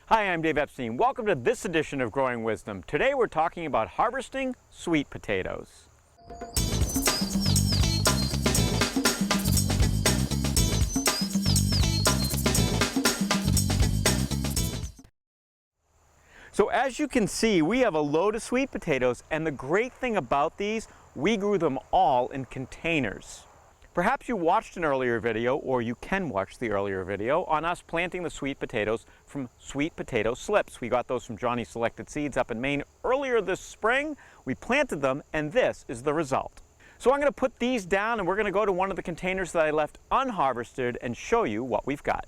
Hi, I'm Dave Epstein. Welcome to this edition of Growing Wisdom. Today we're talking about harvesting sweet potatoes. So as you can see, we have a load of sweet potatoes, and the great thing about these, we grew them all in containers. Perhaps you watched an earlier video, or you can watch the earlier video, on us planting the sweet potatoes from sweet potato slips. We got those from Johnny Selected Seeds up in Maine earlier this spring. We planted them, and this is the result. So I'm going to put these down, and we're going to go to one of the containers that I left unharvested and show you what we've got.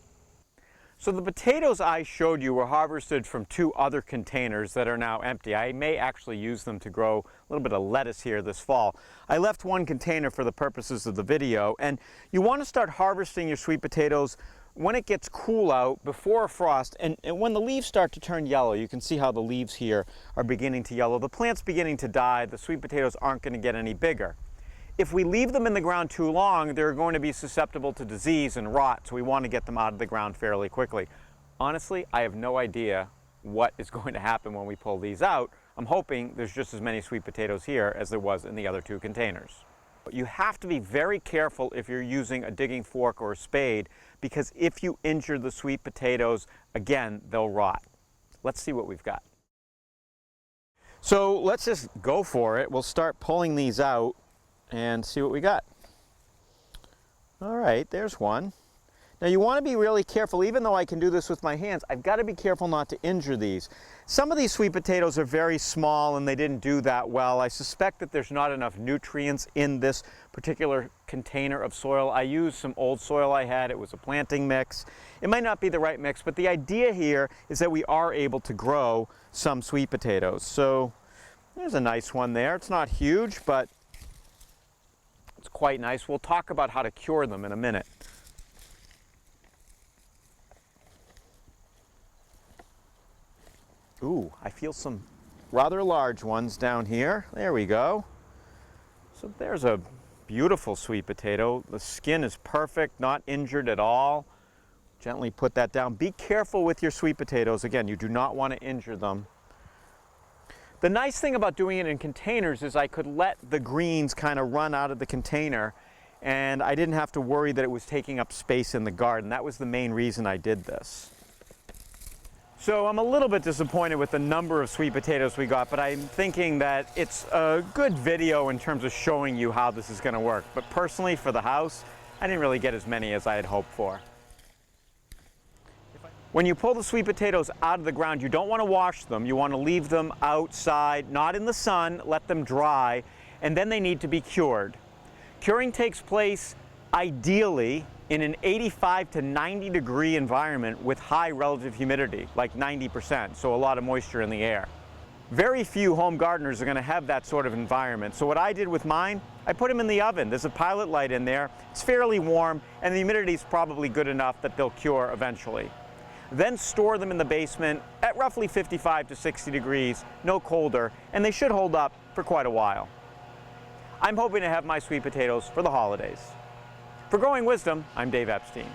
So the potatoes I showed you were harvested from two other containers that are now empty. I may actually use them to grow a little bit of lettuce here this fall. I left one container for the purposes of the video, and you want to start harvesting your sweet potatoes when it gets cool out before a frost, and when the leaves start to turn yellow. You can see how the leaves here are beginning to yellow. The plant's beginning to die. The sweet potatoes aren't going to get any bigger. If we leave them in the ground too long, they're going to be susceptible to disease and rot, so we want to get them out of the ground fairly quickly. Honestly, I have no idea what is going to happen when we pull these out. I'm hoping there's just as many sweet potatoes here as there was in the other two containers. You have to be very careful if you're using a digging fork or a spade, because if you injure the sweet potatoes, again, they'll rot. Let's see what we've got. So let's just go for it. We'll start pulling these out and see what we got. All right, there's one. Now you want to be really careful. Even though I can do this with my hands, I've got to be careful not to injure these. Some of these sweet potatoes are very small and they didn't do that well. I suspect that there's not enough nutrients in this particular container of soil. I used some old soil I had. It was a planting mix. It might not be the right mix, but the idea here is that we are able to grow some sweet potatoes. So there's a nice one there. It's not huge, but it's quite nice. We'll talk about how to cure them in a minute. Ooh, I feel some rather large ones down here. There we go. So there's a beautiful sweet potato. The skin is perfect, not injured at all. Gently put that down. Be careful with your sweet potatoes. Again, you do not want to injure them. The nice thing about doing it in containers is I could let the greens kind of run out of the container, and I didn't have to worry that it was taking up space in the garden. That was the main reason I did this. So I'm a little bit disappointed with the number of sweet potatoes we got, but I'm thinking that it's a good video in terms of showing you how this is going to work. But personally, for the house, I didn't really get as many as I had hoped for. When you pull the sweet potatoes out of the ground, you don't want to wash them. You want to leave them outside, not in the sun, let them dry, and then they need to be cured. Curing takes place ideally in an 85 to 90 degree environment with high relative humidity, like 90%, so a lot of moisture in the air. Very few home gardeners are going to have that sort of environment. So what I did with mine, I put them in the oven. There's a pilot light in there. It's fairly warm, and the humidity is probably good enough that they'll cure eventually. Then store them in the basement at roughly 55 to 60 degrees, no colder, and they should hold up for quite a while. I'm hoping to have my sweet potatoes for the holidays. For Growing Wisdom, I'm Dave Epstein.